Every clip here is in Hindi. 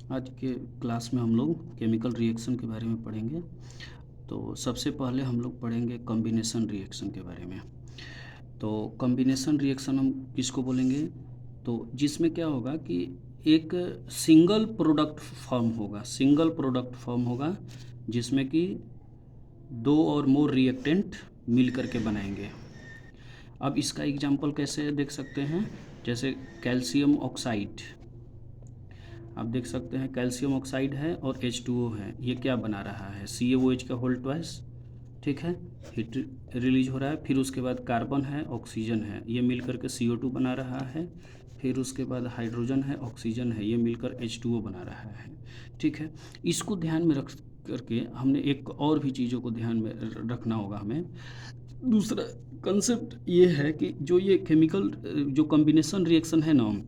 आज के क्लास में हम लोग केमिकल रिएक्शन के बारे में पढ़ेंगे। तो सबसे पहले हम लोग पढ़ेंगे कॉम्बिनेशन रिएक्शन के बारे में। तो कॉम्बिनेशन रिएक्शन हम किसको बोलेंगे? तो जिसमें क्या होगा कि एक सिंगल प्रोडक्ट फॉर्म होगा जिसमें कि दो और मोर रिएक्टेंट मिल करके बनाएंगे। अब इसका एग्जांपल कैसे देख सकते हैं? जैसे कैल्शियम ऑक्साइड, आप देख सकते हैं कैल्शियम ऑक्साइड है और H2O है। ये क्या बना रहा है? CaOH का होल ट्वाइस, ठीक है, हीट रिलीज हो रहा है। फिर उसके बाद कार्बन है, ऑक्सीजन है, ये मिलकर के CO2 बना रहा है। फिर उसके बाद हाइड्रोजन है, ऑक्सीजन है, ये मिलकर H2O बना रहा है, ठीक है। इसको ध्यान में रख करके हमने एक और भी चीज़ों को ध्यान में रखना होगा हमें। दूसरा कंसेप्ट ये है कि जो ये केमिकल जो कॉम्बिनेशन रिएक्शन है ना,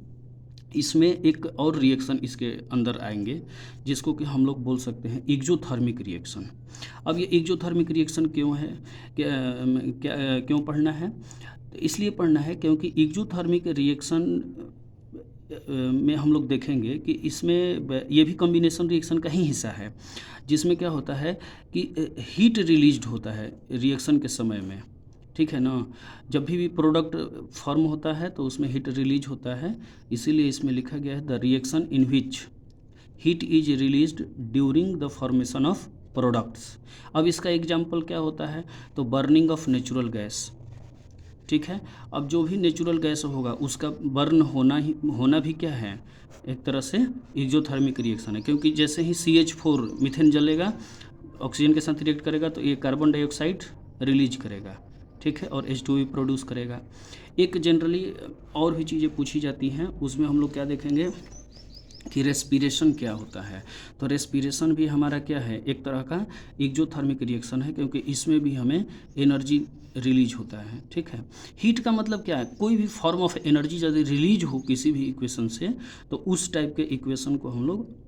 इसमें एक और रिएक्शन इसके अंदर आएंगे जिसको कि हम लोग बोल सकते हैं एक्जोथर्मिक रिएक्शन। अब ये एक्जोथर्मिक रिएक्शन क्यों है, क्यों पढ़ना है? तो इसलिए पढ़ना है क्योंकि एक्जोथर्मिक रिएक्शन में हम लोग देखेंगे कि इसमें ये भी कॉम्बिनेशन रिएक्शन का ही हिस्सा है, जिसमें क्या होता है कि हीट रिलीज्ड होता है रिएक्शन के समय में, ठीक है ना। जब भी प्रोडक्ट फॉर्म होता है तो उसमें हीट रिलीज होता है, इसीलिए इसमें लिखा गया है the reaction in which heat is released during the formation of products. अब इसका एग्जांपल क्या होता है? तो बर्निंग ऑफ नेचुरल गैस, ठीक है। अब जो भी नेचुरल गैस होगा उसका बर्न होना भी क्या है? एक तरह से एक्जोथर्मिक रिएक्शन है, क्योंकि जैसे ही CH4 मीथेन जलेगा, ऑक्सीजन के साथ रिएक्ट करेगा तो ये कार्बन डाइऑक्साइड रिलीज करेगा, ठीक है, और H2O प्रोड्यूस करेगा। एक जनरली और भी चीज़ें पूछी जाती हैं, उसमें हम लोग क्या देखेंगे कि रेस्पिरेशन क्या होता है। तो रेस्पिरेशन भी हमारा क्या है? एक तरह का एक्जोथर्मिक रिएक्शन है, क्योंकि इसमें भी हमें एनर्जी रिलीज होता है, ठीक है। हीट का मतलब क्या है? कोई भी फॉर्म ऑफ एनर्जी यदि रिलीज हो किसी भी इक्वेशन से, तो उस टाइप के इक्वेशन को हम लोग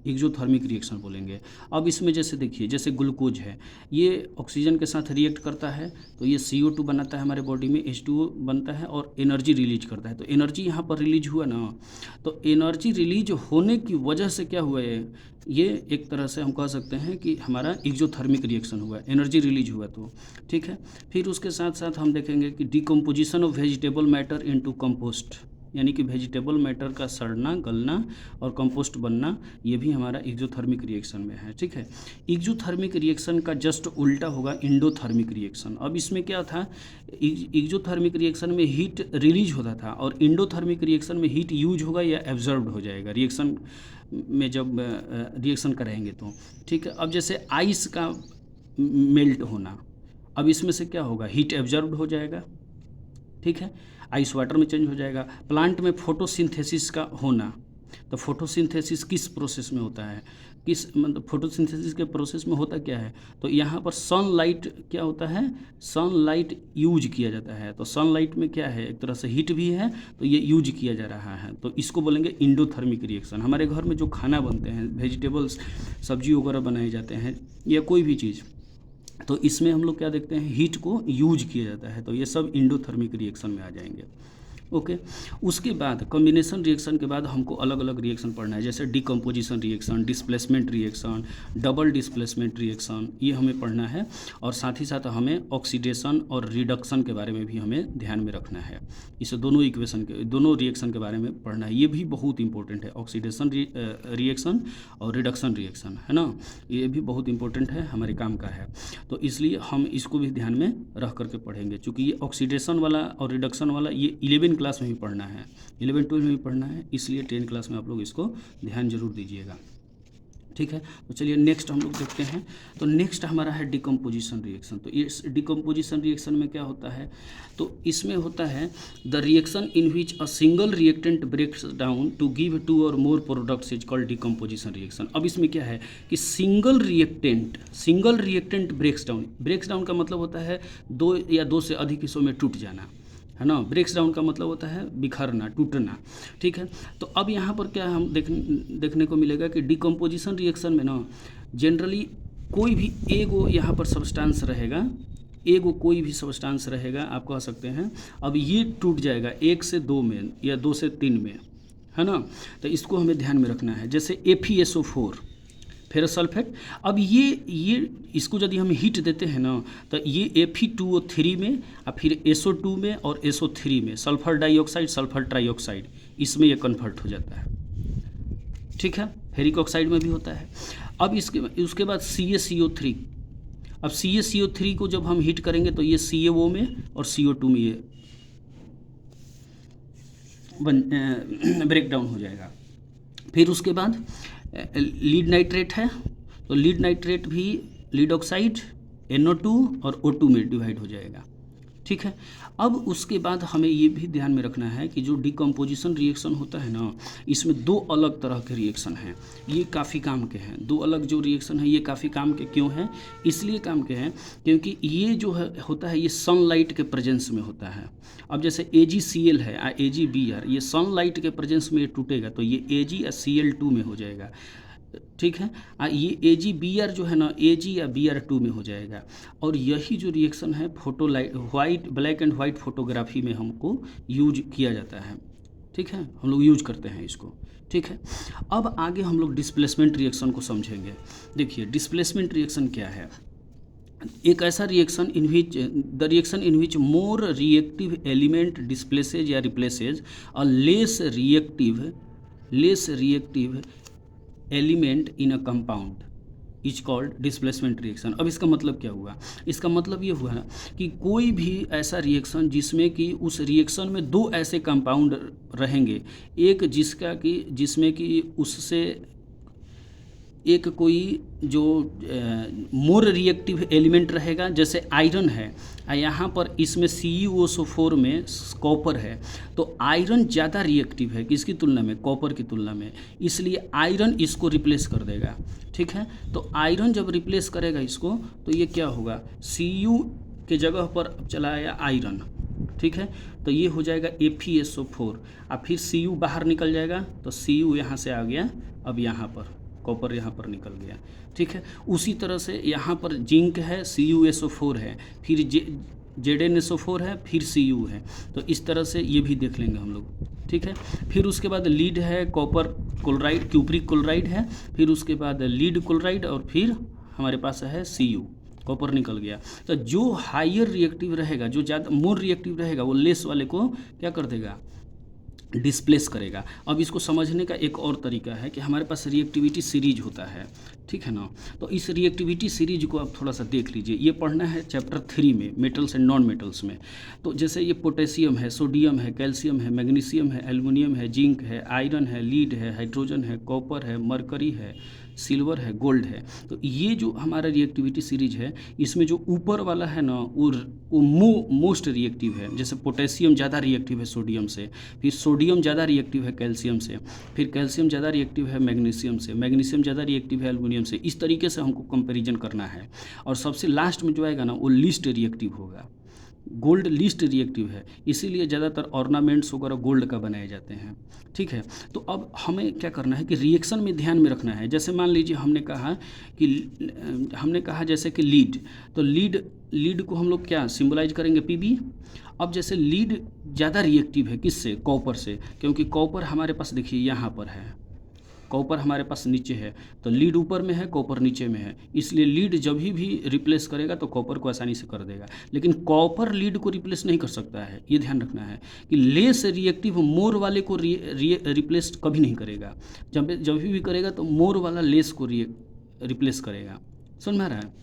एक्जोथर्मिक रिएक्शन बोलेंगे। अब इसमें जैसे देखिए, जैसे ग्लूकोज है, ये ऑक्सीजन के साथ रिएक्ट करता है तो ये CO2 बनाता है हमारे बॉडी में, H2O बनता है और एनर्जी रिलीज करता है। तो एनर्जी यहाँ पर रिलीज हुआ ना, तो एनर्जी रिलीज होने की वजह से क्या हुआ है? ये एक तरह से हम कह सकते हैं कि हमारा एक्जोथर्मिक रिएक्शन हुआ, एनर्जी रिलीज हुआ, तो ठीक है। फिर उसके साथ साथ हम देखेंगे कि decomposition of vegetable matter into compost, यानी कि वेजिटेबल मैटर का सड़ना, गलना और कंपोस्ट बनना, ये भी हमारा एक्जोथर्मिक रिएक्शन में है, ठीक है। एक्जोथर्मिक रिएक्शन का जस्ट उल्टा होगा इंडोथर्मिक रिएक्शन। अब इसमें क्या था? एक्जोथर्मिक रिएक्शन में हीट रिलीज होता था और इंडोथर्मिक रिएक्शन में हीट यूज होगा या एब्जॉर्ब्ड हो जाएगा रिएक्शन में, जब रिएक्शन कराएंगे तो, ठीक है। अब जैसे आइस का मेल्ट होना, अब इसमें से क्या होगा? हीट एब्जॉर्ब्ड हो जाएगा, ठीक है, आइस वाटर में चेंज हो जाएगा। प्लांट में फोटोसिंथेसिस का होना, तो फोटोसिंथेसिस किस प्रोसेस में होता है? किस मतलब फोटोसिंथेसिस के प्रोसेस में होता क्या है? तो यहाँ पर सनलाइट क्या होता है? सनलाइट यूज किया जाता है। तो सनलाइट में क्या है? एक तरह से हीट भी है, तो ये यूज किया जा रहा है, तो इसको बोलेंगे इंडोथर्मिक रिएक्शन। हमारे घर में जो खाना बनते हैं, वेजिटेबल्स, सब्जी वगैरह बनाए जाते हैं या कोई भी चीज़, तो इसमें हम लोग क्या देखते हैं? हीट को यूज किया जाता है, तो ये सब इंडोथर्मिक रिएक्शन में आ जाएंगे, ओके। उसके बाद कॉम्बिनेशन रिएक्शन के बाद हमको अलग अलग रिएक्शन पढ़ना है, जैसे decomposition reaction, displacement reaction, double displacement reaction, ये हमें पढ़ना है। और साथ ही साथ हमें ऑक्सीडेशन और रिडक्शन के बारे में भी हमें ध्यान में रखना है। इसे दोनों रिएक्शन के बारे में पढ़ना है, ये भी बहुत इंपॉर्टेंट है। ऑक्सीडेशन रिएक्शन और रिडक्शन रिएक्शन, है ना, ये भी बहुत इंपॉर्टेंट है, हमारे काम का है, तो इसलिए हम इसको भी ध्यान में रख करके पढ़ेंगे। चूँकि ये ऑक्सीडेशन वाला और रिडक्शन वाला ये 11 क्लास में भी पढ़ना है, 11-12 में भी पढ़ना है, इसलिए 10 क्लास में आप लोग इसको ध्यान जरूर दीजिएगा, ठीक है। तो चलिए नेक्स्ट हम लोग देखते हैं। तो नेक्स्ट हमारा है डिकम्पोजिशन रिएक्शन। तो इस डिकम्पोजिशन रिएक्शन में क्या होता है? तो इसमें होता है the reaction in which a single reactant breaks down to give 2 और more products is called decomposition reaction. अब इसमें क्या है कि सिंगल रिएक्टेंट ब्रेक्स डाउन का मतलब होता है 2 या 2 से अधिक हिस्सों में टूट जाना, है ना। ब्रेक्स डाउन का मतलब होता है बिखरना, टूटना, ठीक है। तो अब यहाँ पर क्या हम देखने को मिलेगा कि डिकम्पोजिशन रिएक्शन में ना जनरली कोई भी एगो यहाँ पर सब्सटेंस रहेगा, कोई भी सब्सटेंस रहेगा, आप कह सकते हैं। अब ये टूट जाएगा 1 से 2 में या 2 से 3 में, है ना। तो इसको हमें ध्यान में रखना है। जैसे FeSO4 फेरस सल्फेट, अब ये इसको यदि हम हीट देते हैं ना तो ये Fe2O3 में और फिर SO2 में और SO3 में सल्फर डाइऑक्साइड सल्फर ट्राइऑक्साइड इसमें ये कन्वर्ट हो जाता है, ठीक है। फेरिक ऑक्साइड में भी होता है। अब उसके बाद CaCO3, अब CaCO3 को जब हम हीट करेंगे तो ये CaO में और CO2 में ये ब्रेक डाउन हो जाएगा। फिर उसके बाद लीड नाइट्रेट है, तो लीड नाइट्रेट भी लीड ऑक्साइड NO2 और O2 में डिवाइड हो जाएगा, ठीक है। अब उसके बाद हमें ये भी ध्यान में रखना है कि जो डिकम्पोजिशन रिएक्शन होता है ना, इसमें दो अलग तरह के रिएक्शन हैं, ये काफ़ी काम के हैं। दो अलग जो रिएक्शन है ये काफ़ी काम के क्यों हैं? इसलिए काम के हैं क्योंकि ये जो है होता है ये सनलाइट के प्रेजेंस में होता है। अब जैसे AgCl है AgBr, ये सनलाइट के प्रेजेंस में ये टूटेगा तो ये Ag या Cl2 में हो जाएगा, ठीक है। ये AgBr जो है ना Ag या Br2 में हो जाएगा। और यही जो रिएक्शन है photo light black and white photography में हमको यूज किया जाता है, ठीक है, हम लोग यूज करते हैं इसको, ठीक है। अब आगे हम लोग डिस्प्लेसमेंट रिएक्शन को समझेंगे। देखिए डिस्प्लेसमेंट रिएक्शन क्या है? एक ऐसा reaction in which more reactive element displaces या replaces a less reactive element in a compound is called displacement reaction. अब इसका मतलब क्या हुआ? इसका मतलब ये हुआ कि कोई भी ऐसा रिएक्शन जिसमें कि उस रिएक्शन में दो ऐसे कंपाउंड रहेंगे, एक जिसमें कि उससे एक कोई जो मोर रिएक्टिव एलिमेंट रहेगा, जैसे आयरन है, यहाँ पर इसमें CuSO4 में कॉपर है, तो आयरन ज़्यादा रिएक्टिव है किसकी तुलना में? कॉपर की तुलना में, इसलिए आयरन इसको रिप्लेस कर देगा, ठीक है। तो आयरन जब रिप्लेस करेगा इसको तो ये क्या होगा? Cu के जगह पर चला आया आयरन, ठीक है, तो ये हो जाएगा FeSO4 और फिर Cu बाहर निकल जाएगा तो Cu यहाँ से आ गया, अब यहाँ पर कॉपर यहाँ पर निकल गया, ठीक है। उसी तरह से यहाँ पर जिंक है, CuSO4 है, फिर ZnSO4 है, फिर Cu है, तो इस तरह से ये भी देख लेंगे हम लोग, ठीक है। फिर उसके बाद लीड है, कॉपर क्लोराइड क्यूप्रिक क्लोराइड है, फिर उसके बाद लीड क्लोराइड और फिर हमारे पास है Cu, कॉपर निकल गया। तो जो हायर रिएक्टिव रहेगा, जो ज़्यादा मोर रिएक्टिव रहेगा, वो लेस वाले को क्या कर देगा? डिस्प्लेस करेगा। अब इसको समझने का एक और तरीका है कि हमारे पास रिएक्टिविटी सीरीज होता है, ठीक है ना। तो इस रिएक्टिविटी सीरीज को आप थोड़ा सा देख लीजिए, ये पढ़ना है चैप्टर 3 में, मेटल्स एंड नॉन मेटल्स में। तो जैसे ये पोटेशियम है, सोडियम है, कैल्शियम है, मैग्नीशियम है, एल्युमिनियम है, जिंक है, आयरन है, लीड है, हाइड्रोजन है, कॉपर है, मरकरी है, सिल्वर है, गोल्ड है। तो ये जो हमारा रिएक्टिविटी सीरीज है, इसमें जो ऊपर वाला है ना वो मोस्ट रिएक्टिव है। जैसे पोटेशियम ज़्यादा रिएक्टिव है सोडियम से, फिर सोडियम ज़्यादा रिएक्टिव है कैल्शियम से, फिर कैल्शियम ज़्यादा रिएक्टिव है मैग्नीशियम से, मैग्नीशियम ज़्यादा रिएक्टिव है एल्युमिनियम से। इस तरीके से हमको कंपैरिजन करना है। और सबसे लास्ट में जो आएगा ना वो लीस्ट रिएक्टिव होगा। गोल्ड लीस्ट रिएक्टिव है, इसीलिए ज़्यादातर ऑर्नामेंट्स वगैरह गोल्ड का बनाए जाते हैं, ठीक है। तो अब हमें क्या करना है कि रिएक्शन में ध्यान में रखना है। जैसे मान लीजिए हमने कहा जैसे कि लीड, तो लीड को हम लोग क्या सिंबलाइज करेंगे? Pb। अब जैसे लीड ज़्यादा रिएक्टिव है किससे? कॉपर से, क्योंकि कॉपर हमारे पास देखिए यहाँ पर है, कॉपर हमारे पास नीचे है, तो लीड ऊपर में है, कॉपर नीचे में है, इसलिए लीड जब भी रिप्लेस करेगा तो कॉपर को आसानी से कर देगा। लेकिन कॉपर लीड को रिप्लेस नहीं कर सकता है, ये ध्यान रखना है कि लेस रिएक्टिव मोर वाले को रिप्लेस कभी नहीं करेगा। जब भी करेगा तो मोर वाला लेस को रिप्लेस करेगा। समझ में आ रहा है?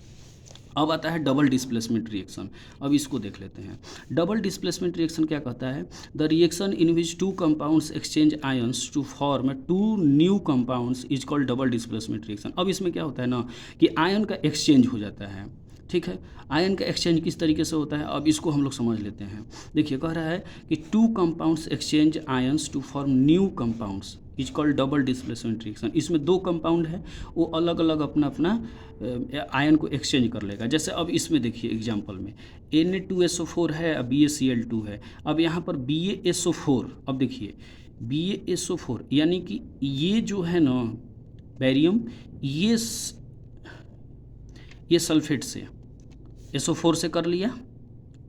अब आता है डबल डिस्प्लेसमेंट रिएक्शन। अब इसको देख लेते हैं। डबल डिस्प्लेसमेंट रिएक्शन क्या कहता है? The reaction in which two compounds exchange ions to form two new compounds is called double displacement reaction. अब इसमें क्या होता है ना कि आयन का एक्सचेंज हो जाता है, ठीक है। आयन का एक्सचेंज किस तरीके से होता है, अब इसको हम लोग समझ लेते हैं। देखिए कह रहा है कि two compounds exchange ions to form new compounds is called double displacement reaction. इसमें दो कंपाउंड है, वो अलग अलग अपना आयन को एक्सचेंज कर लेगा। जैसे अब इसमें देखिए एग्जांपल में Na2SO4 है, अब BaCl2 है। अब यहाँ पर BaSO4, अब देखिए BaSO4 यानी कि ये जो है ना बैरियम, ये सल्फेट से SO4 से कर लिया,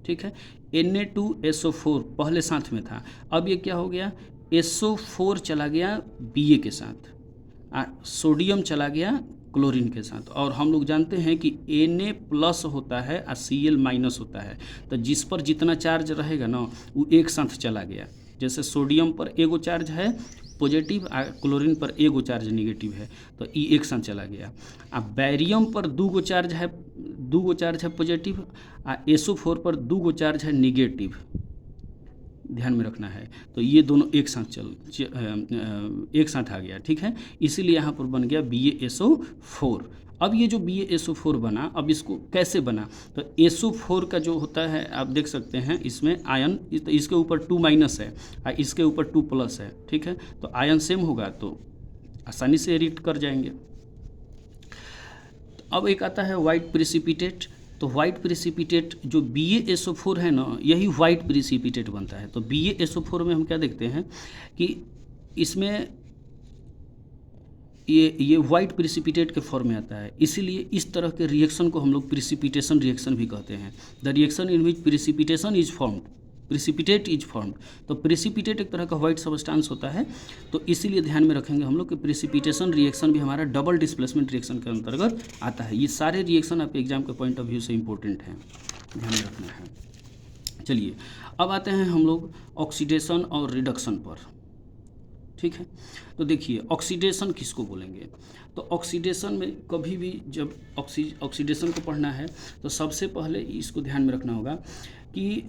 ठीक है। Na2SO4 पहले साथ में था, अब ये क्या हो गया? SO4 चला गया Ba के साथ, सोडियम चला गया क्लोरीन के साथ, और हम लोग जानते हैं कि Na प्लस होता है और Cl माइनस होता है, तो जिस पर जितना चार्ज रहेगा ना वो एक साथ चला गया। जैसे सोडियम पर एगो चार्ज है पॉजिटिव और क्लोरीन पर एगो चार्ज निगेटिव है, तो ई एक साथ चला गया। अब बैरियम पर दूगो चार्ज है पॉजिटिव, और SO4 पर दूगो चार्ज है निगेटिव, ध्यान में रखना है। तो ये दोनों एक साथ एक साथ आ गया, ठीक है। इसीलिए यहाँ पर बन गया BaSO4। अब ये जो BaSO4 बना, अब इसको कैसे बना, तो SO4 का जो होता है आप देख सकते हैं इसमें आयन, तो इसके ऊपर 2- है और इसके ऊपर 2+ है, ठीक है। तो आयन सेम होगा तो आसानी से रिएक्ट कर जाएंगे। अब एक आता है वाइट प्रेसिपिटेट। तो वाइट प्रेसिपिटेट जो BaSO4 है ना, यही वाइट प्रेसिपिटेट बनता है। तो BaSO4 में हम क्या देखते हैं कि इसमें ये वाइट प्रेसिपिटेट के फॉर्म में आता है, इसीलिए इस तरह के रिएक्शन को हम लोग प्रेसिपिटेशन रिएक्शन भी कहते हैं। The reaction in which precipitation is formed, precipitate is formed. तो प्रेसिपिटेट एक तरह का वाइट सब्सटेंस होता है, तो इसीलिए ध्यान में रखेंगे हम लोग कि प्रेसिपिटेशन रिएक्शन भी हमारा डबल डिस्प्लेसमेंट रिएक्शन के अंतर्गत आता है। ये सारे रिएक्शन आपके एग्जाम के पॉइंट ऑफ व्यू से इंपॉर्टेंट हैं, ध्यान में रखना है। चलिए अब आते हैं हम लोग ऑक्सीडेशन और रिडक्शन पर, ठीक है। तो देखिए ऑक्सीडेशन किसको बोलेंगे, तो ऑक्सीडेशन में कभी भी जब ऑक्सीडेशन को पढ़ना है तो सबसे पहले इसको ध्यान में रखना होगा कि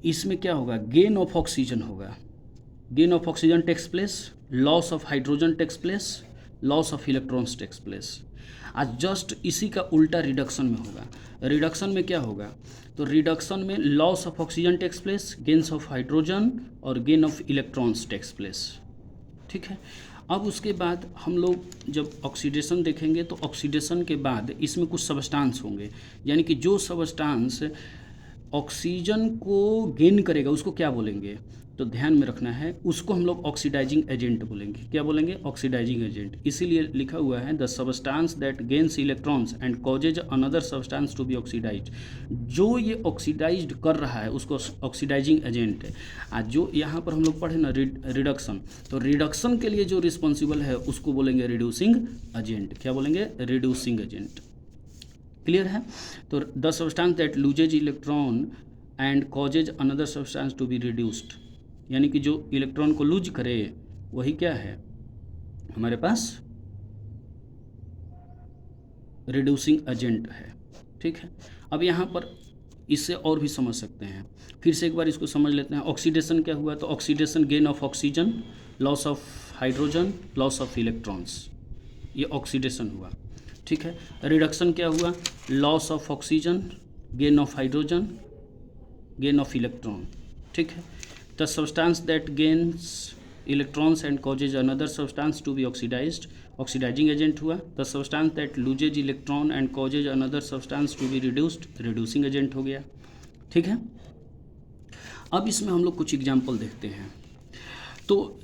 इसमें क्या होगा, गेन ऑफ ऑक्सीजन होगा, gain of oxygen takes place, loss of hydrogen takes place, loss of electrons takes place. आज जस्ट इसी का उल्टा रिडक्शन में होगा। रिडक्शन में क्या होगा, तो रिडक्शन में loss of oxygen takes place, gains of hydrogen और gain of electrons takes place, ठीक है। अब उसके बाद हम लोग जब ऑक्सीडेशन देखेंगे तो ऑक्सीडेशन के बाद इसमें कुछ सब्सटेंस होंगे, यानी कि जो सब्सटेंस ऑक्सीजन को गेन करेगा उसको क्या बोलेंगे, तो ध्यान में रखना है उसको हम लोग ऑक्सीडाइजिंग एजेंट बोलेंगे। क्या बोलेंगे, ऑक्सीडाइजिंग एजेंट। इसीलिए लिखा हुआ है the substance that gains electrons and causes another substance to be oxidised. जो ये ऑक्सीडाइज्ड कर रहा है उसको ऑक्सीडाइजिंग एजेंट है। आज जो यहाँ पर हम लोग पढ़े ना रिडक्शन, तो रिडक्शन के लिए जो रिस्पॉन्सिबल है उसको बोलेंगे रिड्यूसिंग एजेंट। क्या बोलेंगे, रिड्यूसिंग एजेंट। क्लियर है। तो the substance that loses electron and causes another substance to be reduced, यानी कि जो इलेक्ट्रॉन को लूज करे वही क्या है हमारे पास रिड्यूसिंग एजेंट है, ठीक है। अब यहाँ पर इससे और भी समझ सकते हैं, फिर से एक बार इसको समझ लेते हैं। ऑक्सीडेशन क्या हुआ, तो oxidation gain of oxygen, loss of hydrogen, loss of electrons, ये ऑक्सीडेशन हुआ, ठीक है। रिडक्शन क्या हुआ, loss of oxygen, gain of hydrogen, gain of electron, ठीक है। The substance that gains electrons and causes another substance to be oxidised, oxidising agent हुआ। The substance that loses electron and causes another substance to be reduced, reducing agent हो गया, ठीक है। अब इसमें हम लोग कुछ एग्जाम्पल देखते हैं। तो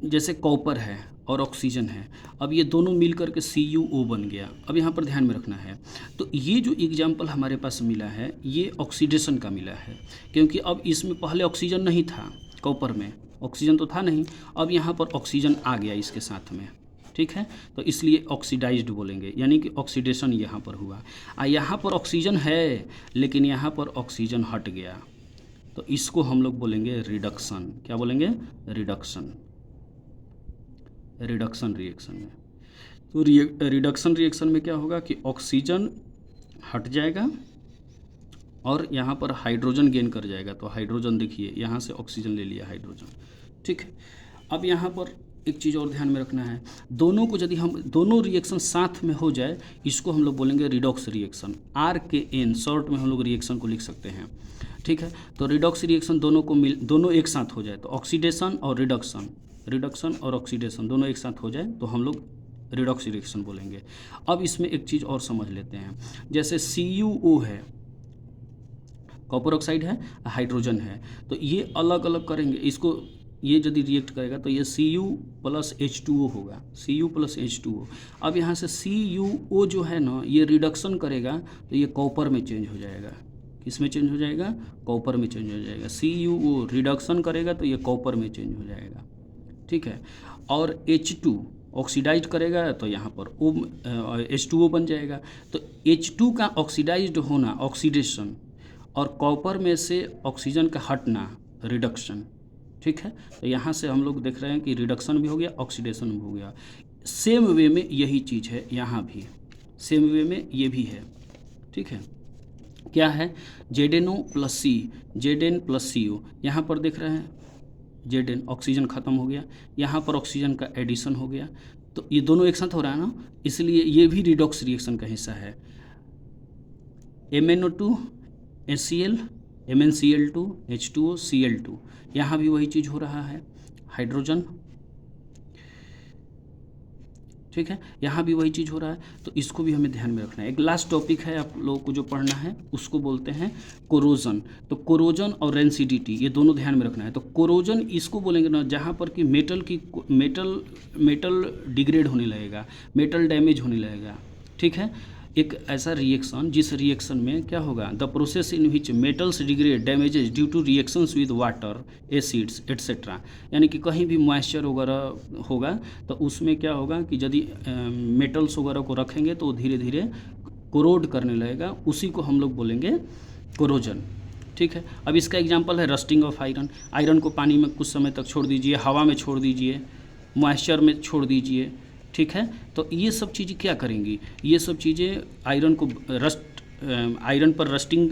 जैसे कॉपर है और ऑक्सीजन है, अब ये दोनों मिल करके CuO बन गया। अब यहाँ पर ध्यान में रखना है, तो ये जो एग्जाम्पल हमारे पास मिला है ये ऑक्सीडेशन का मिला है, क्योंकि अब इसमें पहले ऑक्सीजन नहीं था, कॉपर में ऑक्सीजन तो था नहीं, अब यहाँ पर ऑक्सीजन आ गया इसके साथ में, ठीक है। तो इसलिए ऑक्सीडाइज्ड बोलेंगे, यानी कि ऑक्सीडेशन यहाँ पर हुआ। यहाँ पर ऑक्सीजन है लेकिन यहाँ पर ऑक्सीजन हट गया, तो इसको हम लोग बोलेंगे रिडक्शन। क्या बोलेंगे, रिडक्शन। रिडक्शन रिएक्शन में तो रिडक्शन रिएक्शन में क्या होगा कि ऑक्सीजन हट जाएगा और यहाँ पर हाइड्रोजन गेन कर जाएगा। तो हाइड्रोजन देखिए यहाँ से ऑक्सीजन ले लिया हाइड्रोजन, ठीक है। अब यहाँ पर एक चीज़ और ध्यान में रखना है, दोनों को यदि हम दोनों रिएक्शन साथ में हो जाए इसको हम लोग बोलेंगे रिडॉक्स रिएक्शन। RKN शॉर्ट में हम लोग रिएक्शन को लिख सकते हैं, ठीक है। तो रिडॉक्स रिएक्शन दोनों एक साथ हो जाए तो ऑक्सीडेशन और रिडक्शन, रिडक्शन और ऑक्सीडेशन दोनों एक साथ हो जाए तो हम लोग रिडॉक्स रिएक्शन बोलेंगे। अब इसमें एक चीज़ और समझ लेते हैं, जैसे CuO है, कॉपर ऑक्साइड है, हाइड्रोजन है, तो ये अलग अलग करेंगे इसको, ये यदि रिएक्ट करेगा तो ये Cu + H2O होगा, Cu + H2O। अब यहाँ से CuO जो है ना ये रिडक्शन करेगा तो ये कॉपर में चेंज हो जाएगा, किस में चेंज हो जाएगा, कॉपर में चेंज हो जाएगा। CuO रिडक्शन करेगा तो ये कॉपर में चेंज हो जाएगा, ठीक है। और H2 ऑक्सीडाइज करेगा तो यहाँ पर H2O बन जाएगा। तो H2 का ऑक्सीडाइज्ड होना ऑक्सीडेशन, और कॉपर में से ऑक्सीजन का हटना रिडक्शन, ठीक है। तो यहाँ से हम लोग देख रहे हैं कि रिडक्शन भी हो गया, ऑक्सीडेशन भी हो गया। सेम वे में यही चीज़ है यहाँ भी, सेम वे में ये भी है, ठीक है। क्या है, ZnO plus C, Zn plus CO, यहाँ पर देख रहे हैं Zn ऑक्सीजन ख़त्म हो गया, यहाँ पर ऑक्सीजन का एडिशन हो गया, तो ये दोनों एक साथ हो रहा है ना, इसलिए ये भी रिडॉक्स रिएक्शन का हिस्सा है। MnO2 HCl, MnCl2 H2O Cl2, यहाँ भी वही चीज़ हो रहा है, हाइड्रोजन, ठीक है, यहाँ भी वही चीज़ हो रहा है। तो इसको भी हमें ध्यान में रखना है। एक लास्ट टॉपिक है आप लोगों को जो पढ़ना है, उसको बोलते हैं कोरोजन। तो कोरोजन और रेंसिडिटी ये दोनों ध्यान में रखना है। तो कोरोजन इसको बोलेंगे ना जहाँ पर कि मेटल डिग्रेड होने लगेगा, मेटल डैमेज होने लगेगा, ठीक है। एक ऐसा रिएक्शन जिस रिएक्शन में क्या होगा, the process in which metals degrade damages due two reactions with water, acids etcetera, यानी कि कहीं भी मॉइस्चर वगैरह होगा तो उसमें क्या होगा कि यदि मेटल्स वगैरह को रखेंगे तो धीरे धीरे कोरोड करने लगेगा, उसी को हम लोग बोलेंगे कोरोजन, ठीक है। अब इसका एग्जांपल है रस्टिंग ऑफ आयरन। आयरन को पानी में कुछ समय तक छोड़ दीजिए, हवा में छोड़ दीजिए, मॉइस्चर में छोड़ दीजिए, ठीक है। तो ये सब चीज़ें क्या करेंगी, ये सब चीज़ें आयरन को आयरन पर रस्टिंग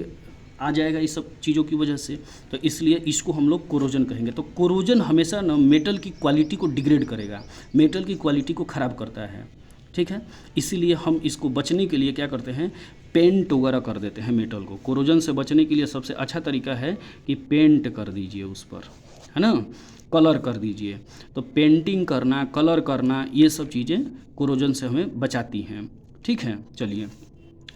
आ जाएगा इस सब चीज़ों की वजह से, तो इसलिए इसको हम लोग कोरोजन कहेंगे। तो कोरोजन हमेशा ना मेटल की क्वालिटी को डिग्रेड करेगा, मेटल की क्वालिटी को ख़राब करता है, ठीक है। इसीलिए हम इसको बचने के लिए क्या करते हैं, पेंट वगैरह कर देते हैं मेटल को। कोरोजन से बचने के लिए सबसे अच्छा तरीका है कि पेंट कर दीजिए उस पर, है ना, कलर कर दीजिए। तो पेंटिंग करना, कलर करना, ये सब चीज़ें कोरोजन से हमें बचाती हैं, ठीक है। चलिए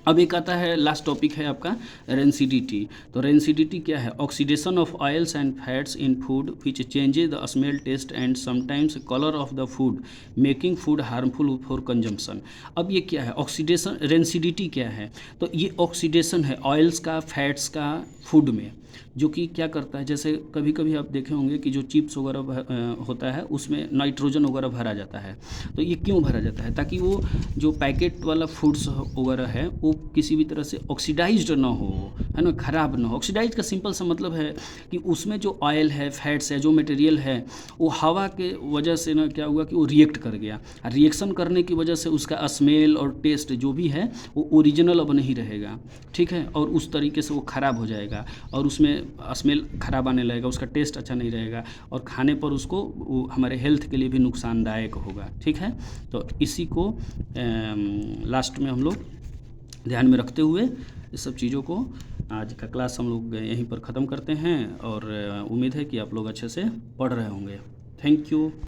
अब एक आता है, लास्ट टॉपिक है आपका रेंसिडिटी। तो रेंसिडिटी क्या है, oxidation of oils and fats in food which changes the smell, taste and sometimes colour of the food, making food harmful for consumption. अब ये क्या है, ऑक्सीडेशन, रेंसिडिटी क्या है, तो ये ऑक्सीडेशन है ऑयल्स का, फैट्स का फूड में, जो कि क्या करता है, जैसे कभी कभी आप देखे होंगे कि जो चिप्स वगैरह होता है उसमें नाइट्रोजन वगैरह भरा जाता है। तो ये क्यों भरा जाता है, ताकि वो जो पैकेट वाला फूड्स वगैरह है वो किसी भी तरह से ऑक्सीडाइज्ड ना हो, है ना, ख़राब ना हो। ऑक्सीडाइज का सिंपल सा मतलब है कि उसमें जो ऑयल है, फैट्स है, जो मटेरियल है, वो हवा के वजह से ना क्या हुआ कि वो रिएक्ट कर गया। रिएक्शन करने की वजह से उसका स्मेल और टेस्ट जो भी है वो ओरिजिनल अब नहीं रहेगा, ठीक है, और उस तरीके से वो ख़राब हो जाएगा और उसमें स्मेल ख़राब आने लगेगा, उसका टेस्ट अच्छा नहीं रहेगा और खाने पर उसको हमारे हेल्थ के लिए भी नुकसानदायक होगा, ठीक है। तो इसी को लास्ट में हम लोग ध्यान में रखते हुए इस सब चीज़ों को आज का क्लास हम लोग यहीं पर ख़त्म करते हैं, और उम्मीद है कि आप लोग अच्छे से पढ़ रहे होंगे। Thank you.